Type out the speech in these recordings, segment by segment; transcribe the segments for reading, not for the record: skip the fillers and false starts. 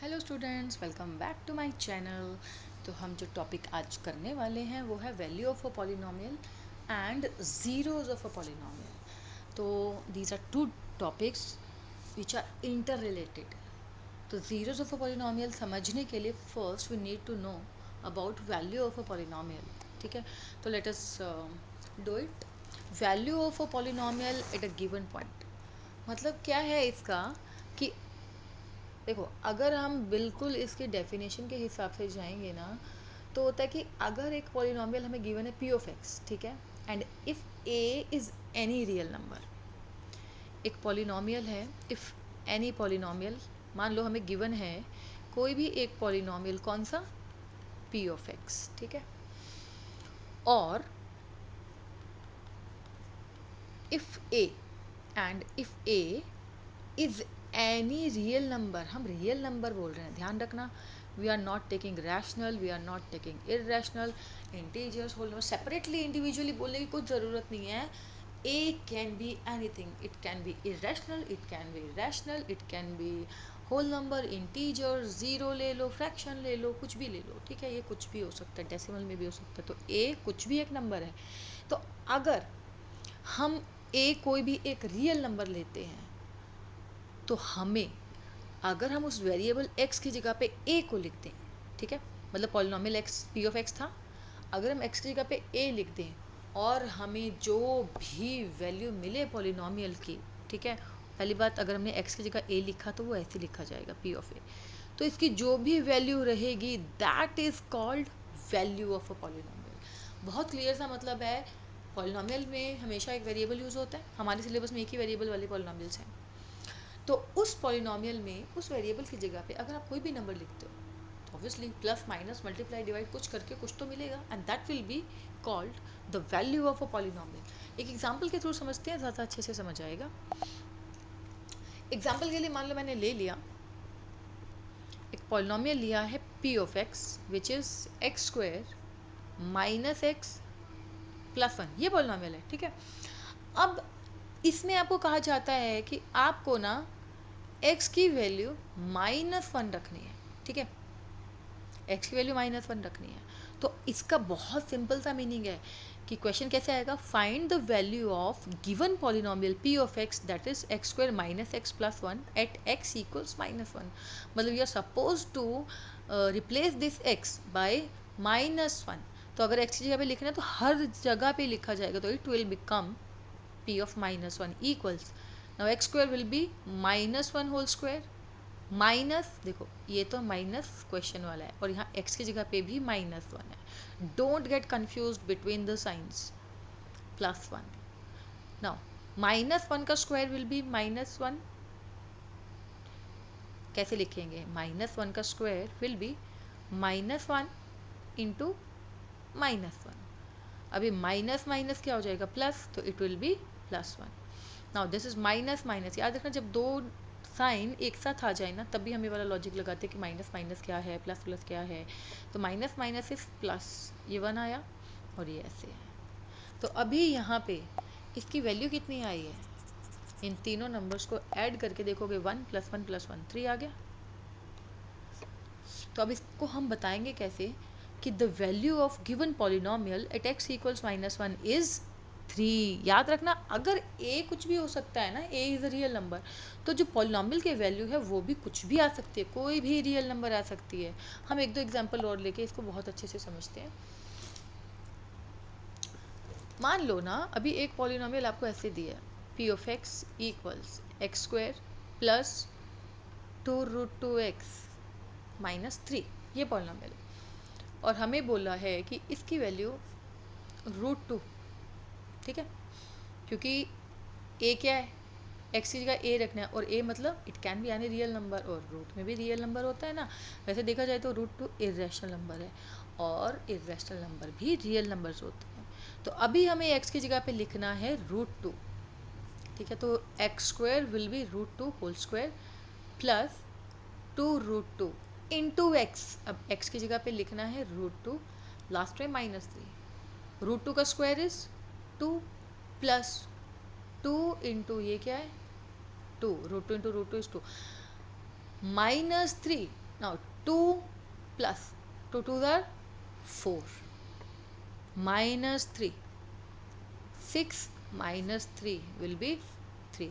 Hello students, welcome back to my channel. तो हम जो टॉपिक आज करने वाले हैं वो है value of a polynomial and zeros of a polynomial. तो these are two topics which are interrelated. तो ज़ीरोज़ ऑफ अ पॉलिनोमियल समझने के लिए first we need to know about value of a polynomial. ठीक है, तो let us do it. Value of a polynomial at a given point मतलब क्या है इसका कि देखो, अगर हम बिल्कुल इसके डेफिनेशन के हिसाब से जाएंगे ना, तो होता है कि अगर एक पॉलिनोमियल हमें गिवन है पी ऑफ एक्स, ठीक है, and if a is any real number. एक पॉलिनोमियल है, इफ़ एनी पॉलिनोमियल, मान लो हमें गिवन है कोई भी एक पॉलिनोमियल, कौन सा, पी ऑफ एक्स, ठीक है। और if a and if a is any real number, हम रियल नंबर बोल रहे हैं, ध्यान रखना, we are not taking rational, we are not taking irrational, integers, whole number separately individually बोलने की कुछ ज़रूरत नहीं है। A can be anything, it can be irrational, it can be rational, it can be whole number, integer, zero ले लो, fraction ले लो, कुछ भी ले लो, ठीक है, ये कुछ भी हो सकता है, डेसिमल में भी हो सकता है। तो ए कुछ भी एक नंबर है। तो अगर हम ए कोई भी एक रियल नंबर लेते हैं, तो हमें, अगर हम उस वेरिएबल x की जगह पे a को लिख दें, ठीक है, मतलब polynomial x p of x था, अगर हम x की जगह पे a लिख दें और हमें जो भी वैल्यू मिले पॉलिनोमियल की, ठीक है, पहली बात, अगर हमने x की जगह a लिखा तो वो ऐसे लिखा जाएगा p ऑफ a, तो इसकी जो भी वैल्यू रहेगी that is called value of a polynomial. बहुत क्लियर सा मतलब है, पॉलिनोमियल में हमेशा एक वेरिएबल यूज़ होता है, हमारे सिलेबस में एक ही वेरिएबल वाले पॉलिनोमियल्स हैं। तो उस पॉलिनोमियल में उस वेरिएबल की जगह पे अगर आप कोई भी नंबर लिखते हो, तो obviously plus minus multiply divide कुछ करके कुछ तो मिलेगा, and that will be called the value of a polynomial. एक एग्जांपल के थ्रू समझते हैं, ज़्यादा अच्छे से समझ आएगा। एग्जांपल के लिए मान लो मैंने ले लिया, एक पॉलिनोमियल लिया है p of x which is x square minus x plus one, ये पॉलिनोमियल है, ठीक है। अब इसमें आपको कहा जाता है कि आपको ना x की वैल्यू -1 रखनी है, ठीक है, x की वैल्यू -1 रखनी है। तो इसका बहुत सिंपल सा मीनिंग है कि क्वेश्चन कैसे आएगा, find the value of given polynomial p of x that is x square minus x plus one at x equals -1। मतलब you are suppose to replace this x by -1। तो अगर x की जगह पे लिखना है तो हर जगह पे लिखा जाएगा, तो it will become p of -1 equals, now x square will be -1 whole square minus, देखो ये तो माइनस क्वेश्चन वाला है और यहाँ x की जगह पे भी -1 है, don't get confuse between the science, +1। Now -1 का स्क्वायर विल बी -1, कैसे लिखेंगे, -1 का स्क्वायर विल बी -1 इंटू -1। अभी माइनस माइनस क्या हो जाएगा, प्लस, तो it will be +1। Now this is minus minus, याद रखना जब दो साइन एक साथ आ जाए ना, तब भी हम ये वाला लॉजिक लगाते हैं कि माइनस माइनस क्या है, प्लस प्लस क्या है। तो माइनस माइनस इज प्लस, ये 1 आया और ये ऐसे है। तो अभी यहाँ पे इसकी वैल्यू कितनी आई है, इन तीनों नंबर्स को ऐड करके देखोगे 1 + 1 + 1 3 आ गया। तो अब इसको हम बताएंगे कैसे कि the value of given polynomial at x equals -1 is 3। याद रखना, अगर a कुछ भी हो सकता है ना, a is a real number, तो जो पॉलिनोमियल की वैल्यू है वो भी कुछ भी आ सकती है, कोई भी रियल नंबर आ सकती है। हम एक दो एग्जांपल और लेके इसको बहुत अच्छे से समझते हैं। मान लो ना, अभी एक पॉलिनोमियल आपको ऐसे दिया है, p of x equals x square plus 2√2x -3, ये पॉलिनोमियल है, और हमें बोला है कि इसकी वैल्यू √2, ठीक है, क्योंकि a क्या है, x की जगह a रखना है, और a मतलब it can be any real number, और रूट में भी रियल नंबर होता है ना, वैसे देखा जाए तो √2 इरेशनल नंबर है, और इरेशनल नंबर भी रियल नंबर्स होते हैं। तो अभी हमें x की जगह पे लिखना है √2, ठीक है, तो x square will be √2 whole square plus 2√2 into x. अब x की जगह पे लिखना है √2, लास्ट में -3, √2 का स्क्वायर इज 2 प्लस 2 ये क्या है 2, √2 into √2 is 2, -3 now 2 plus 2 2 are 4 minus 3, 6 minus 3 will be 3.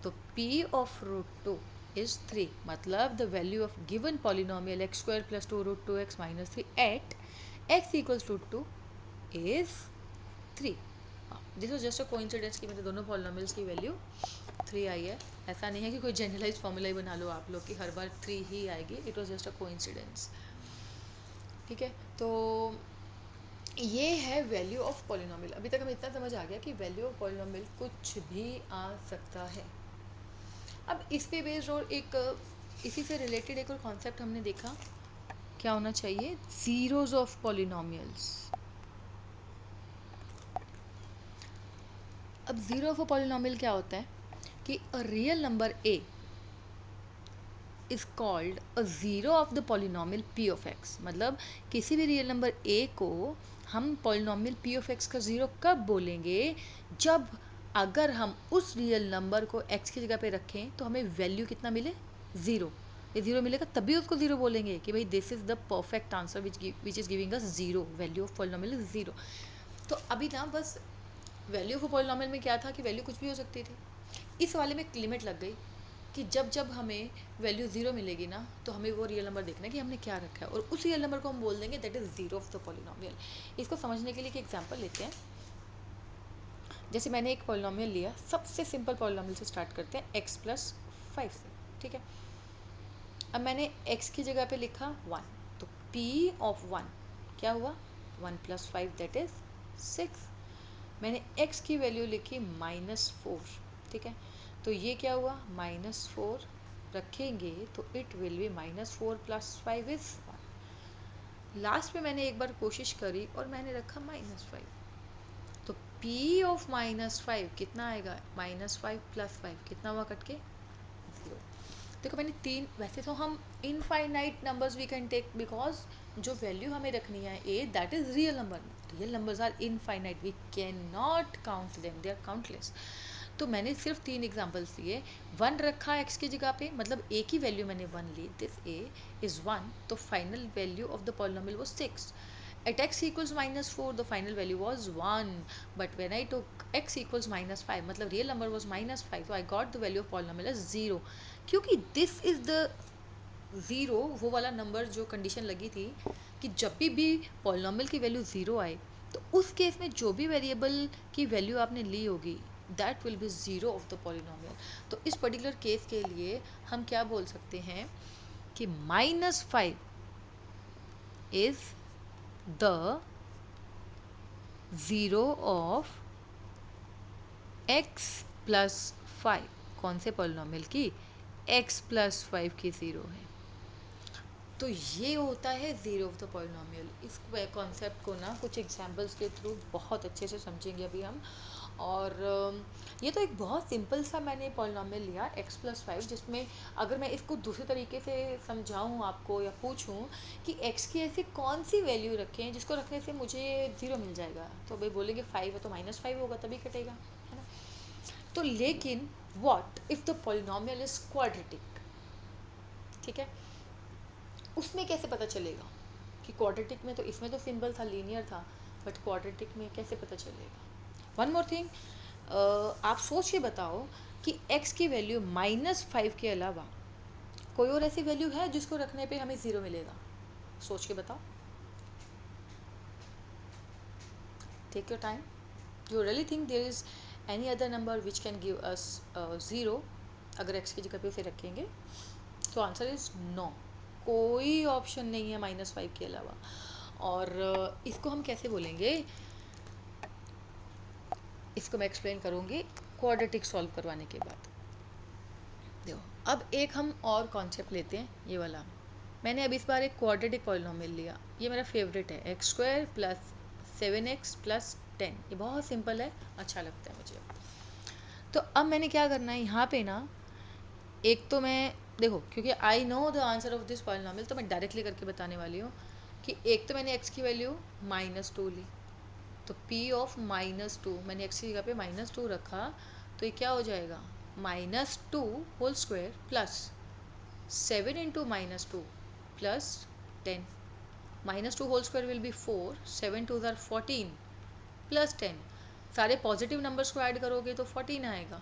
तो p of root 2 is 3. मतलब the value of given polynomial x square plus 2 root 2x minus 3 at x equals to 2 is 3. This was just a coincidence कि मेरे दोनों polynomials की value 3 आई है. ऐसा नहीं है कि कोई जनरलाइज फॉर्मूला ही बना लो आप लोग कि हर बार 3 ही आएगी. It was just a coincidence. ठीक है, तो ये है वैल्यू ऑफ पॉलिनोमियल. अभी तक हमें इतना समझ आ गया कि वैल्यू ऑफ पॉलिनोमियल कुछ भी आ सकता है. अब इस पे बेस्ड और एक इसी से रिलेटेड एक और कॉन्सेप्ट हमने देखा, क्या होना चाहिए, जीरोज ऑफ पॉलिनोमियल्स. अब जीरो ऑफ अ पॉलिनोमियल क्या होता है कि a real number a is called a zero of the polynomial p of x. मतलब किसी भी रियल नंबर a को हम पॉलिनोमियल p ऑफ x का ज़ीरो कब बोलेंगे, जब अगर हम उस रियल नंबर को x की जगह पे रखें तो हमें वैल्यू कितना मिले, ज़ीरो. ये ज़ीरो मिलेगा तभी उसको ज़ीरो बोलेंगे कि भाई this is the perfect answer which is giving us zero. Value of polynomial is zero. तो अभी ना बस वैल्यू ऑफ पॉलिनोमियल में क्या था कि वैल्यू कुछ भी हो सकती थी. इस वाले में एक लिमिट लग गई कि जब जब हमें वैल्यू ज़ीरो मिलेगी ना तो हमें वो रियल नंबर देखना है कि हमने क्या रखा है, और उस रियल नंबर को हम बोल देंगे that is zero of the polynomial. इसको समझने के लिए एक एग्जांपल लेते हैं. जैसे मैंने एक पॉलिनोमियल लिया, सबसे सिंपल पॉलिनोमियल से स्टार्ट करते हैं, x प्लस 5 से. ठीक है, अब मैंने x की जगह पे लिखा 1, तो p ऑफ 1 क्या हुआ, 1 प्लस 5 दैट इज़ 6. मैंने x की वैल्यू लिखी -4. ठीक है, तो ये क्या हुआ, -4 रखेंगे तो it will be -4 plus 5 is 1. Last में मैंने एक बार कोशिश करी और मैंने रखा -5, तो p ऑफ -5 कितना आएगा, -5 प्लस 5 कितना हुआ कट के, 0. देखो मैंने तीन, वैसे तो हम infinite numbers we can take because जो वैल्यू हमें रखनी है a that is real number. Real numbers are infinite, we can not count them, they are countless. तो मैंने सिर्फ 3 एग्जांपल्स दिए. 1 रखा x की जगह पे, मतलब a की वैल्यू मैंने 1 ली, दिस a इज़ 1, तो final value of the polynomial was 6. At x equals -4 the final value was 1, but when I took x equals -5 मतलब real number was -5, so I got the value of polynomial as 0. क्योंकि this is the 0 वो वाला number जो condition लगी थी कि जब भी पॉलिनोमियल की वैल्यू 0 आए तो उस केस में जो भी वेरिएबल की वैल्यू आपने ली होगी that will be zero of the polynomial. तो इस पर्टिकुलर केस के लिए हम क्या बोल सकते हैं कि -5 is the zero of x plus 5. कौन से पॉलिनोमियल की, x प्लस 5 की ज़ीरो है. तो ये होता है ज़ीरो ऑफ द पॉलिनोमियल. इस कॉन्सेप्ट को ना कुछ एग्जांपल्स के थ्रू बहुत अच्छे से समझेंगे अभी हम. और ये तो एक बहुत सिंपल सा मैंने पॉलिनोमियल लिया x प्लस 5, जिसमें अगर मैं इसको दूसरे तरीके से समझाऊँ आपको या पूछूँ कि x की ऐसी कौन सी वैल्यू रखें जिसको रखने से मुझे 0 मिल जाएगा, तो भाई बोलेंगे 5 है तो -5 होगा तभी कटेगा, है ना. तो लेकिन what if the polynomial is quadratic. ठीक है, उसमें कैसे पता चलेगा कि क्वाड्रेटिक में, तो इसमें तो सिंपल था, लीनियर था, बट क्वाड्रेटिक में कैसे पता चलेगा. वन मोर थिंग, आप सोच के बताओ कि x की वैल्यू -5 के अलावा कोई और ऐसी वैल्यू है जिसको रखने पे हमें 0 मिलेगा. सोच के बताओ, take your time. You really think there is any other number which can give us 0 अगर x की जगह पे उसे रखेंगे. तो आंसर इज़ नो, कोई ऑप्शन नहीं है -5 के अलावा. और इसको हम कैसे बोलेंगे, इसको मैं एक्सप्लेन करूँगी क्वाड्रेटिक सॉल्व करवाने के बाद. देखो अब एक हम और कॉन्सेप्ट लेते हैं, ये वाला. मैंने अब इस बार एक क्वाड्रेटिक पॉलिनोमियल लिया, ये मेरा फेवरेट है, x² प्लस 7x प्लस 10. ये बहुत सिंपल है, अच्छा लगता है मुझे. तो अब मैंने क्या करना है यहाँ पे ना, एक तो मैं देखो क्योंकि I know the answer of this polynomial तो मैं डायरेक्टली करके बताने वाली हूँ कि एक तो मैंने x की वैल्यू -2 ली, तो p ऑफ -2 मैंने x की जगह पे -2 रखा, तो ये क्या हो जाएगा, -2 whole square plus 7 into -2 plus 10, -2 whole square will be 4, 7 2 are 14 plus 10, सारे पॉजिटिव नंबर्स को ऐड करोगे तो 14 आएगा,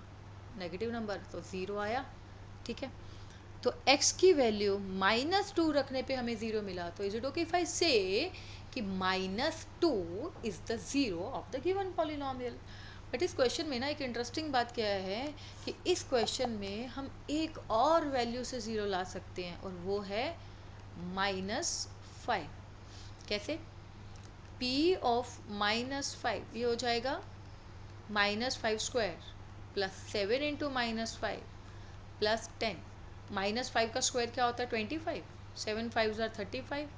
नेगेटिव नंबर तो 0 आया, ठीक है। तो x की वैल्यू -2 रखने पे हमें 0 मिला, तो is it okay if I से कि -2 is the zero of the given polynomial. But इस क्वेश्चन में ना एक इंटरेस्टिंग बात क्या है कि इस क्वेश्चन में हम एक और वैल्यू से ज़ीरो ला सकते हैं और वो है -5। कैसे? p ऑफ -5 ये हो जाएगा -5 स्क्वायर प्लस 7 इंटू -5 प्लस 10, -5 का स्क्वायर क्या होता है 25, 7 5 35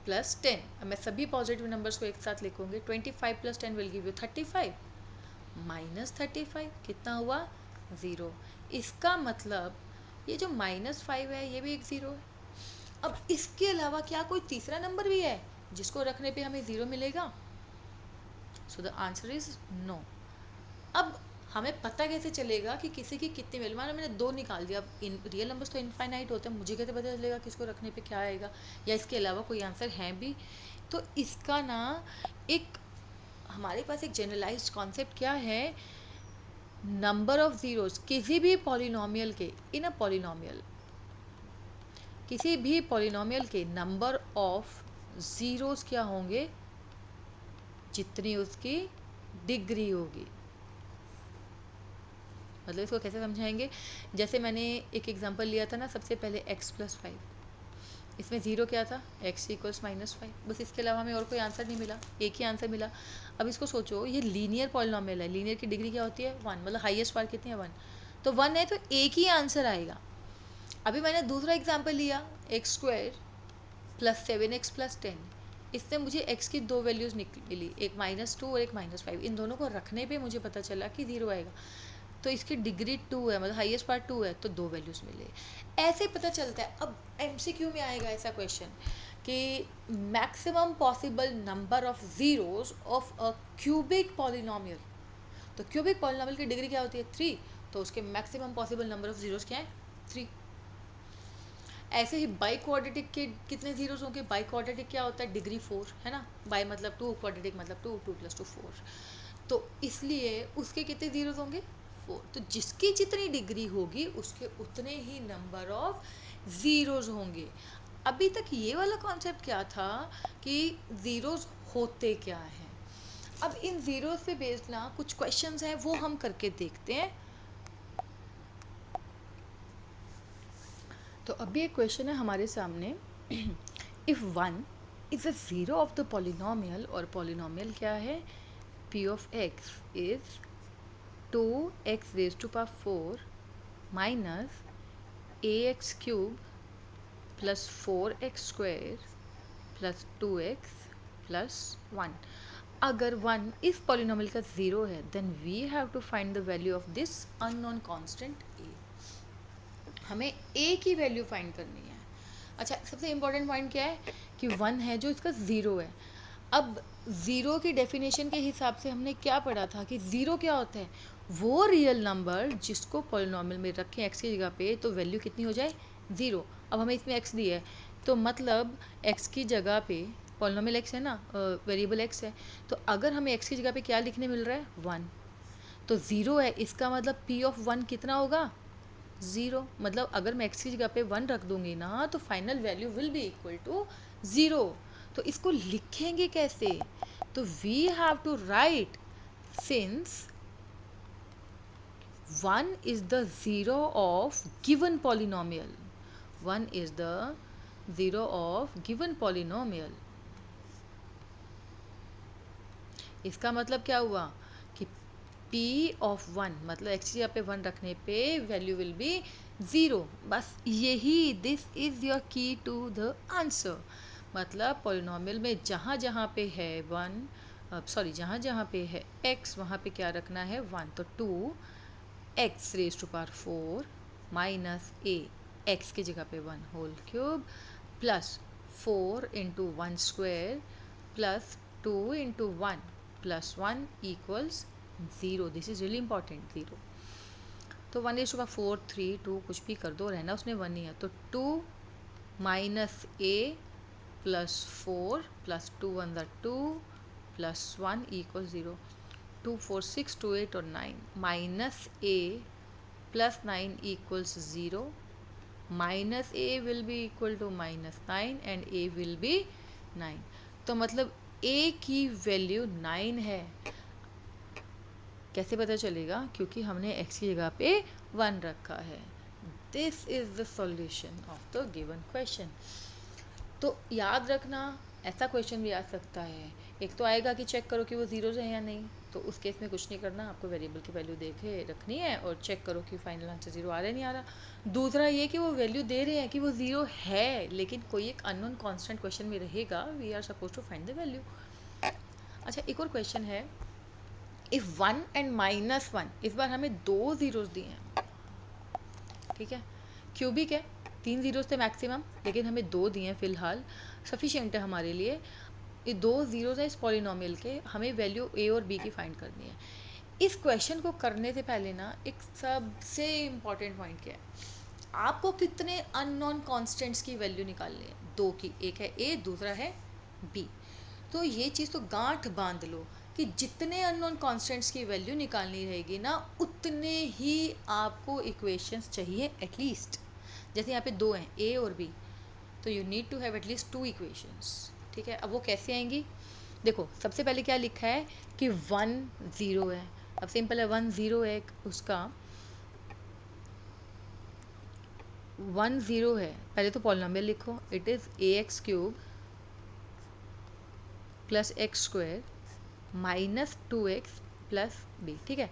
प्लस 10, अब मैं सभी पॉजिटिव नंबर्स को एक साथ लिखूंगी, 25 प्लस 10 विल गिव यू 35, -35 कितना हुआ 0। इसका मतलब ये जो -5 है ये भी एक 0 है। अब इसके अलावा क्या कोई तीसरा नंबर भी है जिसको रखने पे हमें 0 मिलेगा? So the answer is no. अब हमें पता कैसे चलेगा कि किसी की कितनी वैल्यू, माना मैंने 2 निकाल दिया, अब इन रियल नंबर्स तो इनफाइनाइट होते हैं, मुझे कैसे पता चलेगा किसको रखने पे क्या आएगा या इसके अलावा कोई आंसर है भी? तो इसका ना एक हमारे पास एक जनरलाइज्ड कॉन्सेप्ट क्या है, नंबर ऑफ ज़ीरोज़ किसी भी पॉलिनोमियल के, इन अ पॉलिनोमियल किसी भी पॉलिनोमियल के नंबर ऑफ ज़ीरोज़ क्या होंगे, जितनी उसकी डिग्री होगी। मतलब इसको कैसे समझाएंगे, जैसे मैंने एक एग्जांपल लिया था ना सबसे पहले x + 5, इसमें 0 क्या था, x = -5, बस इसके अलावा हमें और कोई आंसर नहीं मिला, एक ही आंसर मिला। अब इसको सोचो, ये लीनियर पॉलिनोमियल है, लीनियर की डिग्री क्या होती है 1, मतलब हाईएस्ट पावर कितनी है 1, तो 1 है तो एक ही आंसर आएगा। अभी मैंने दूसरा एग्जाम्पल लिया x² + 7x + 10, इससे मुझे x की 2 वैल्यूज़ मिली, एक -2 और एक -5, इन दोनों को रखने पे मुझे पता चला कि 0 आएगा, तो इसकी डिग्री 2 है, मतलब हाईएस्ट पार्ट 2 है, तो 2 वैल्यूज़ मिले, ऐसे पता चलता है। अब MCQ में आएगा ऐसा क्वेश्चन कि maximum possible number of zeros of a cubic polynomial, तो क्यूबिक पॉलिनोमियल की डिग्री क्या होती है 3, तो उसके maximum possible number of zeros क्या है 3। ऐसे ही बाई क्वाड्रेटिक के कितने ज़ीरोज़ होंगे, बाई क्वाड्रेटिक क्या होता है डिग्री 4 है ना, बाई मतलब 2, क्वाड्रेटिक मतलब 2, 2 + 2 4, तो इसलिए उसके कितने ज़ीरोज़ होंगे 4, तो जिसकी जितनी डिग्री होगी उसके उतने ही नंबर ऑफ ज़ीरोज़ होंगे। अभी तक ये वाला कॉन्सेप्ट क्या था कि ज़ीरोज़ होते क्या हैं। अब इन ज़ीरोज़ पे बेस्ड ना कुछ क्वेश्चंस हैं वो हम करके देखते हैं। तो अभी एक क्वेश्चन है हमारे सामने, if 1 is a zero of the polynomial, और पॉलिनोमियल क्या है p of x is 2x⁴ minus ax³ plus 4x² plus 2x plus 1। अगर 1 इस पॉलिनोमियल का 0 है, then we have to find the value of this unknown constant a। हमें a की value find करनी है। अच्छा, सबसे इम्पोर्टेंट पॉइंट क्या है कि 1 है जो इसका 0 है। अब 0 की डेफिनेशन के हिसाब से हमने क्या पढ़ा था कि 0 क्या होता है, वो रियल नंबर जिसको पॉलिनोमियल में रखें x की जगह पे तो वैल्यू कितनी हो जाए 0। अब हमें इसमें x दी है, तो मतलब x की जगह पे पॉलिनोमियल x है ना, वेरिएबल x है, तो अगर हमें x की जगह पे क्या लिखने मिल रहा है 1, तो 0 है, इसका मतलब p ऑफ 1 कितना होगा 0। मतलब अगर मैं x की जगह पे 1 रख दूंगी ना तो final value will be equal to 0। तो इसको लिखेंगे कैसे, तो we have to write, since 1 is the zero of given polynomial, 1 is the zero of given polynomial, इसका मतलब क्या हुआ कि p ऑफ 1 मतलब x की जगह पे 1 रखने पे वैल्यू विल बी 0। बस यही, दिस इज़ योर की टू द आंसर। मतलब पॉलिनोमियल में जहाँ जहाँ पे है 1, सॉरी जहाँ जहाँ पे है x वहाँ पे क्या रखना है 1, तो 2x⁴ माइनस a, x की जगह पे 1 whole cube plus 4 into 1² plus 2 into 1 plus 1 equals 0। This is really important, 0। तो 1⁴ 4 3 2 कुछ भी कर दो, रहना उसने 1 ही है, तो 2 माइनस ए प्लस 4 प्लस 2 1 ज़ा 2 प्लस 1 इक्वल 0. 2 4 6 2 8 और 9. Minus a plus 9 equals 0. Minus a will be equal to minus 9 and a will be 9. तो मतलब ए की वैल्यू 9 है. कैसे पता चलेगा? क्योंकि हमने x की जगह पे 1 रखा है. This is the solution of the given question. तो याद रखना, ऐसा क्वेश्चन भी आ सकता है. एक तो आएगा कि चेक करो कि वो ज़ीरोज़ है या नहीं, तो उस केस में कुछ नहीं करना, आपको वेरिएबल की वैल्यू देखे रखनी है और चेक करो कि फाइनल आंसर 0 आ रहा है नहीं आ रहा. दूसरा ये कि वो वैल्यू दे रहे हैं कि वो 0 है, लेकिन कोई एक अननोन कांस्टेंट क्वेश्चन में रहेगा, we are suppose to find the value. अच्छा, एक और क्वेश्चन है. इफ़ 1 एंड माइनस 1, इस बार हमें 2 ज़ीरोज़ दिए हैं. ठीक है, क्यूबिक है, 3 ज़ीरोज़ थे मैक्सिमम, लेकिन हमें 2 दिए हैं फ़िलहाल, सफिशिएंट है हमारे लिए. ये 2 ज़ीरोज़ हैं इस पॉलिनोमियल के, हमें वैल्यू ए और बी की फाइंड करनी है. इस क्वेश्चन को करने से पहले ना एक सबसे इम्पॉर्टेंट पॉइंट क्या है, आपको कितने अननोन कॉन्स्टेंट्स की वैल्यू निकालनी है? 2 की. एक है ए, दूसरा है बी. तो ये चीज़ तो गांठ बांध लो कि जितने अननोन कॉन्स्टेंट्स की वैल्यू निकालनी रहेगी ना, उतने ही आपको इक्वेशंस चाहिए एटलीस्ट. जैसे यहाँ पे 2 हैं, ए और बी, तो you need to have at least 2 equations. ठीक है, अब वो कैसे आएंगी? देखो, सबसे पहले क्या लिखा है कि 1 0 है. अब सिंपल है, 1 0 है उसका, 1 0 है. पहले तो पॉलिनोमियल लिखो, it is a x cube plus x square minus 2x plus b. ठीक है,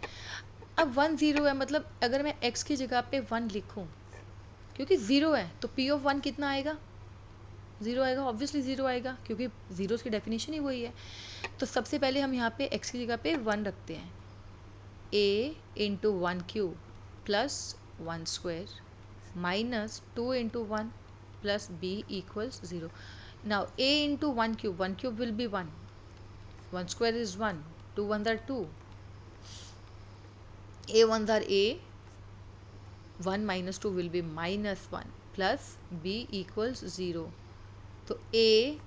अब 1 0 है, मतलब अगर मैं x की जगह पे 1 लिखूं, क्योंकि 0 है तो p ऑफ 1 कितना आएगा? 0 आएगा, ऑब्वियसली 0 आएगा, क्योंकि ज़ीरोज़ की डेफिनेशन ही वही है. तो सबसे पहले हम यहाँ पे x की जगह पे 1 रखते हैं. a into 1 cube plus 1 square minus 2 into 1 plus b equals 0. Now a into 1 cube will be 1, 1 square is 1, 2 1s are 2, a 1s are a, 1 minus 2 will be minus 1 plus b equals 0. तो a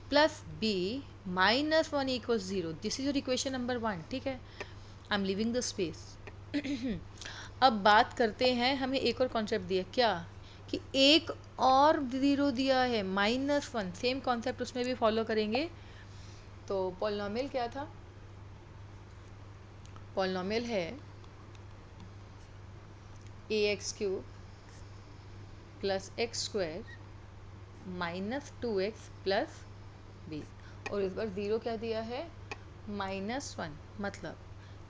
plus b minus 1 equals 0. This is your equation number 1. ठीक है, I am living the space. अब बात करते हैं, हमें एक और कॉन्सेप्ट दिया क्या, कि एक और 0 दिया है, -1. सेम कॉन्सेप्ट उसमें भी फॉलो करेंगे. तो पॉलिनोमियल क्या था? पॉलिनोमियल है a x cube plus x square minus 2x plus b. और इस बार 0 क्या दिया है? -1. मतलब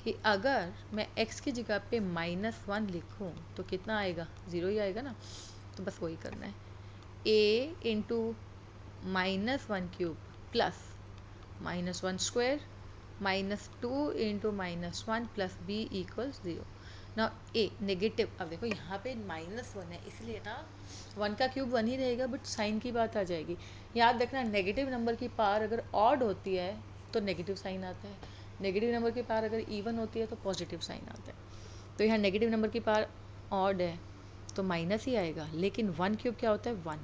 कि अगर मैं x की जगह पे -1 लिखूं तो कितना आएगा? 0 ही आएगा ना. तो बस वही करना है, a into -1 cube plus -1 square minus 2 into -1 plus b equals 0. ना ए नेगेटिव. अब देखो यहाँ पे -1 है, इसलिए ना 1 का क्यूब 1 ही रहेगा, बट साइन की बात आ जाएगी. याद रखना, नेगेटिव नंबर की पावर अगर ऑड होती है तो नेगेटिव साइन आता है, नेगेटिव नंबर की पावर अगर इवन होती है तो पॉजिटिव साइन आता है. तो यहाँ नेगेटिव नंबर की पावर ऑड है तो माइनस ही आएगा, लेकिन 1 क्यूब क्या होता है? 1.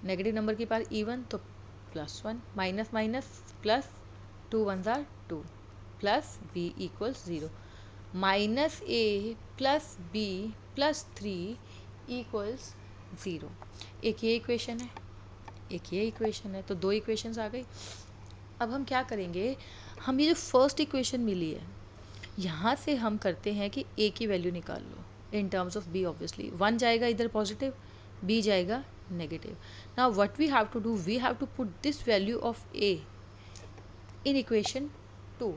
नेगेटिव नंबर की पावर इवन तो +1, minus minus plus, 2 1s are 2 plus b equals 0. Minus a plus b plus 3 equals 0. एक ये इक्वेशन है, एक ये इक्वेशन है, तो 2 इक्वेशंस आ गई. अब हम क्या करेंगे, हम ये जो फर्स्ट इक्वेशन मिली है, यहाँ से हम करते हैं कि a की वैल्यू निकाल लो in terms of b. Obviously 1 जाएगा इधर पॉजिटिव, b जाएगा negative. Now what we have to do, we have to put this value of a in equation 2.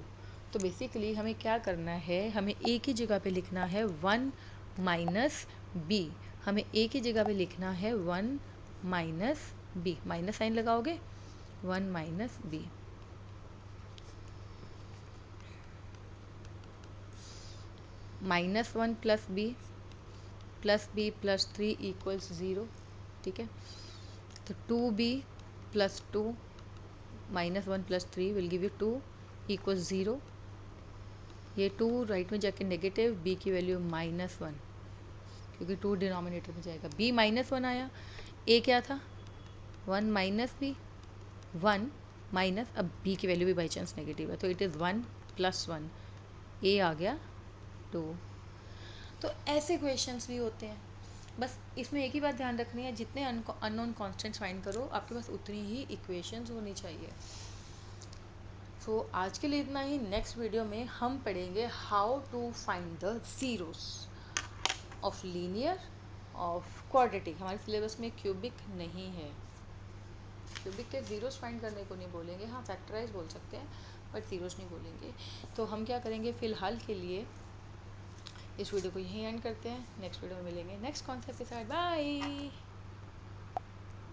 तो बेसिकली हमें क्या करना है, हमें a की जगह पे लिखना है 1 माइनस बी. हमें a की जगह पे लिखना है 1 माइनस बी. माइनस साइन लगाओगे, 1 minus b. -1 plus b plus 3 equals 0. ठीक है, तो 2b plus 2 -1 plus 3 will give you 2 equals 0. ये 2 राइट में जाके नेगेटिव, b की वैल्यू -1, क्योंकि 2 डिनोमिनेटर में जाएगा। b -1 आया, a क्या था 1 माइनस बी, 1 माइनस, अब b की वैल्यू भी बाई चांस नेगेटिव है तो इट इज़ 1 + 1, a आ गया 2। तो ऐसे क्वेश्चंस भी होते हैं। बस इसमें एक ही बात ध्यान रखनी है, जितने अननोन कॉन्स्टेंट्स फाइंड करो आपके पास उतनी ही इक्वेशंस होनी चाहिए। सो आज के लिए इतना ही। नेक्स्ट वीडियो में हम पढ़ेंगे how to find the zeros of linear, of quadratic. हमारे सिलेबस में क्यूबिक नहीं है, क्यूबिक के ज़ीरोस फाइंड करने को नहीं बोलेंगे, हाँ फैक्टराइज बोल सकते हैं बट ज़ीरोस नहीं बोलेंगे। तो हम क्या करेंगे, फ़िलहाल के लिए इस वीडियो को यहीं एंड करते हैं। नेक्स्ट वीडियो में मिलेंगे नेक्स्ट कॉन्सेप्ट के साथ। बाय।